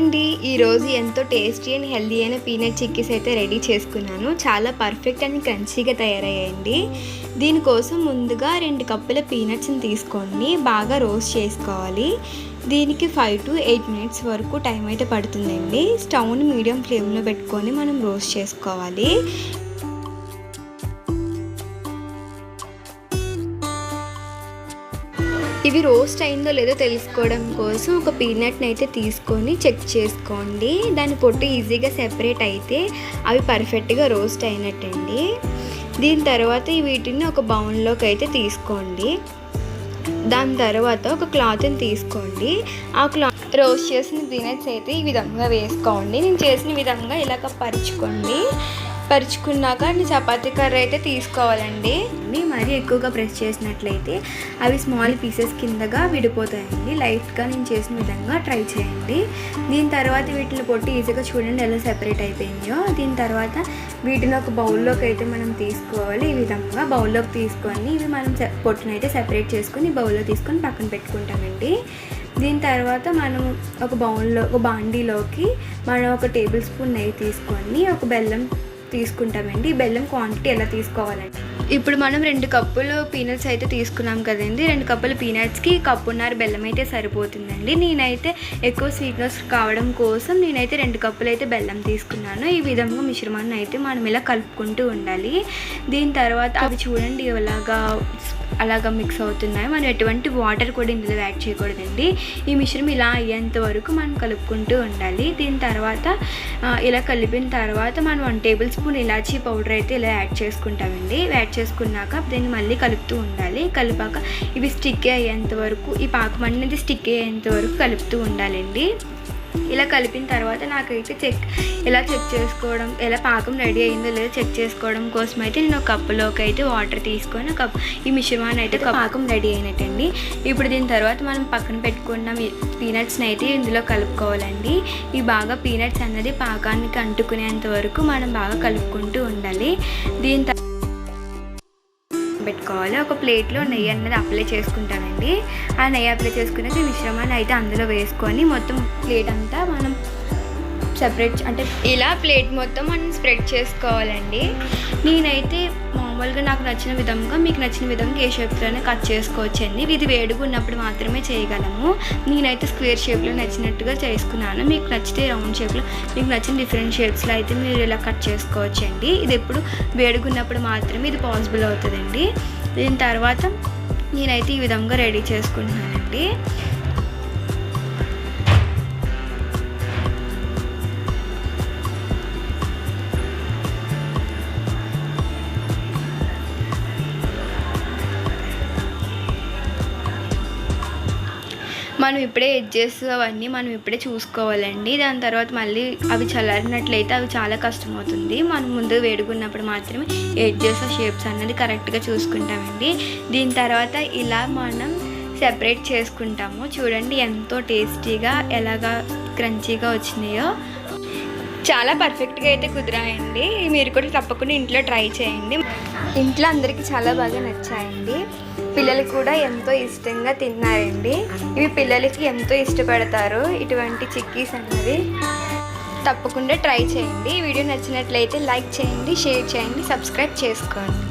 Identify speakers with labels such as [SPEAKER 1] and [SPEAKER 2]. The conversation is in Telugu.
[SPEAKER 1] అండి, ఈరోజు ఎంతో టేస్టీ అండ్ హెల్దీ అయిన పీనట్ చిక్కీస్ అయితే రెడీ చేసుకున్నాను. చాలా పర్ఫెక్ట్ అండ్ క్రంచీగా తయారయ్యాయండి. దీనికోసం ముందుగా 2 కప్పుల పీనట్స్ని తీసుకోండి, బాగా రోస్ట్ చేసుకోవాలి. దీనికి 5 to 8 minutes వరకు టైం అయితే పడుతుందండి. స్టవ్ని మీడియం ఫ్లేమ్లో పెట్టుకొని మనం రోస్ట్ చేసుకోవాలి. ఇవి రోస్ట్ అయిందో లేదో తెలుసుకోవడం కోసం ఒక పీనట్ని అయితే తీసుకొని చెక్ చేసుకోండి. దాని పొట్టు ఈజీగా సెపరేట్ అయితే అవి పర్ఫెక్ట్గా రోస్ట్ అయినట్టండి. దీని తర్వాత వీటిని ఒక బౌల్లోకి అయితే తీసుకోండి. దాని తర్వాత ఒక క్లాత్ని తీసుకోండి. ఆ క్లాత్ రోస్ట్ చేసిన పీనట్స్ అయితే ఈ విధంగా వేసుకోండి. నేను చేసిన విధంగా ఇలాగ పరుచుకున్నాక చపాతీ కర్ర అయితే తీసుకోవాలండి. మరీ ఎక్కువగా ప్రెస్ చేసినట్లయితే అవి స్మాల్ పీసెస్ కిందగా విడిపోతాయండి. లైట్గా నేను చేసిన విధంగా ట్రై చేయండి. దీని తర్వాత వీటిని పొట్టి ఈజీగా చూడండి ఎలా సెపరేట్ అయిపోయిందో. దీని తర్వాత వీటిని ఒక బౌల్లోకి అయితే మనం తీసుకోవాలి. ఈ విధంగా బౌల్లోకి తీసుకొని ఇవి మనం పొట్టునైతే సెపరేట్ చేసుకొని బౌల్లో తీసుకొని పక్కన పెట్టుకుంటామండి. దీని తర్వాత మనం ఒక బాండీలోకి మనం ఒక టేబుల్ స్పూన్ నెయ్యి తీసుకొని ఒక బెల్లం తీసుకుంటామండి. ఈ బెల్లం క్వాంటిటీ ఎలా తీసుకోవాలండి, ఇప్పుడు మనం 2 కప్పులు పీనట్స్ అయితే తీసుకున్నాం కదండి. 2 కప్పుల పీనట్స్కి 1.5 కప్పు బెల్లం అయితే సరిపోతుందండి. నేనైతే ఎక్కువ స్వీట్నెస్ కావడం కోసం నేనైతే 2 కప్పులు అయితే బెల్లం తీసుకున్నాను. ఈ విధంగా మిశ్రమాన్ని అయితే మనం ఇలా కలుపుకుంటూ ఉండాలి. దీని తర్వాత అవి చూడండి అలాగా మిక్స్ అవుతున్నాయి. మనం ఎటువంటి వాటర్ కూడా ఇందులో యాడ్ చేయకూడదండి. ఈ మిశ్రమం ఇలా అయ్యేంత వరకు మనం కలుపుకుంటూ ఉండాలి. దీని తర్వాత ఇలా కలిపిన తర్వాత మనం 1 టేబుల్ స్పూన్ ఇలాచీ పౌడర్ అయితే ఇలా యాడ్ చేసుకుంటామండి. యాడ్ చేసుకున్నాక దీన్ని మళ్ళీ కలుపుతూ ఉండాలి. కలిపాక ఇవి స్టిక్ అయ్యేంత వరకు, ఈ పాకం అనేది స్టిక్ అయ్యేంత వరకు కలుపుతూ ఉండాలండి. ఇలా కలిపిన తర్వాత నాకైతే చెక్ చేసుకోవడం, ఎలా పాకం రెడీ అయిందో లేదో చెక్ చేసుకోవడం కోసం అయితే నేను ఒక కప్పులోకి అయితే వాటర్ తీసుకొని ఈ మిశ్రమాన్ని అయితే పాకం రెడీ అయినట్టండి. ఇప్పుడు దీని తర్వాత మనం పక్కన పెట్టుకున్న పీనట్స్ని అయితే ఇందులో కలుపుకోవాలండి. ఈ బాగా పీనట్స్ అన్నది పాకానికి అంటుకునేంత వరకు మనం బాగా కలుపుకుంటూ ఉండాలి. దీని పెట్టుకోవాలి. ఒక ప్లేట్లో నెయ్యి అన్నది అప్లై చేసుకుంటామండి. ఆ నెయ్యి అప్లై చేసుకునేది మిశ్రమాన్ని అయితే అందులో వేసుకొని మొత్తం ప్లేట్ అంతా మనం ఇలా ప్లేట్ మొత్తం మనం స్ప్రెడ్ చేసుకోవాలండి. నేనైతే మామూలుగా నాకు నచ్చిన విధంగా, మీకు నచ్చిన విధంగా ఏ షేప్లోనే కట్ చేసుకోవచ్చండి. ఇది వేడిగా ఉన్నప్పుడు మాత్రమే చేయగలము. నేనైతే స్క్వేర్ షేప్లో నచ్చినట్టుగా చేసుకున్నాను. మీకు నచ్చితే రౌండ్ షేప్లో, మీకు నచ్చిన డిఫరెంట్ షేప్స్లో అయితే మీరు ఇలా కట్ చేసుకోవచ్చండి. ఇది ఎప్పుడు వేడిగా ఉన్నప్పుడు మాత్రమే ఇది పాసిబుల్ అవుతుందండి. దీని తర్వాత నేనైతే ఈ విధంగా రెడీ చేసుకుంటున్నానండి. మనం ఇప్పుడే ఎడ్జెస్ అవన్నీ మనం ఇప్పుడే చూసుకోవాలండి. దాని తర్వాత మళ్ళీ అవి చల్లారినట్లయితే అవి చాలా కష్టమవుతుంది. మనం ముందు వేడుకున్నప్పుడు మాత్రమే ఎడ్జెస్ షేప్స్ అన్నది కరెక్ట్గా చూసుకుంటామండి. దీని తర్వాత ఇలా మనం సెపరేట్ చేసుకుంటాము. చూడండి ఎంతో టేస్టీగా ఎలాగా క్రంచీగా వచ్చినాయో. చాలా పర్ఫెక్ట్గా అయితే కుదిరాయండి. మీరు కూడా తప్పకుండా ఇంట్లో ట్రై చేయండి. ఇంట్లో అందరికీ చాలా బాగా నచ్చాయండి. పిల్లలు కూడా ఎంతో ఇష్టంగా తిన్నారండి. ఇవి పిల్లలకి ఎంతో ఇష్టపడతారు ఇటువంటి చిక్కీస్ అన్నది. తప్పకుండా ట్రై చేయండి. వీడియో నచ్చినట్లయితే లైక్ చేయండి, షేర్ చేయండి, సబ్స్క్రైబ్ చేసుకోండి.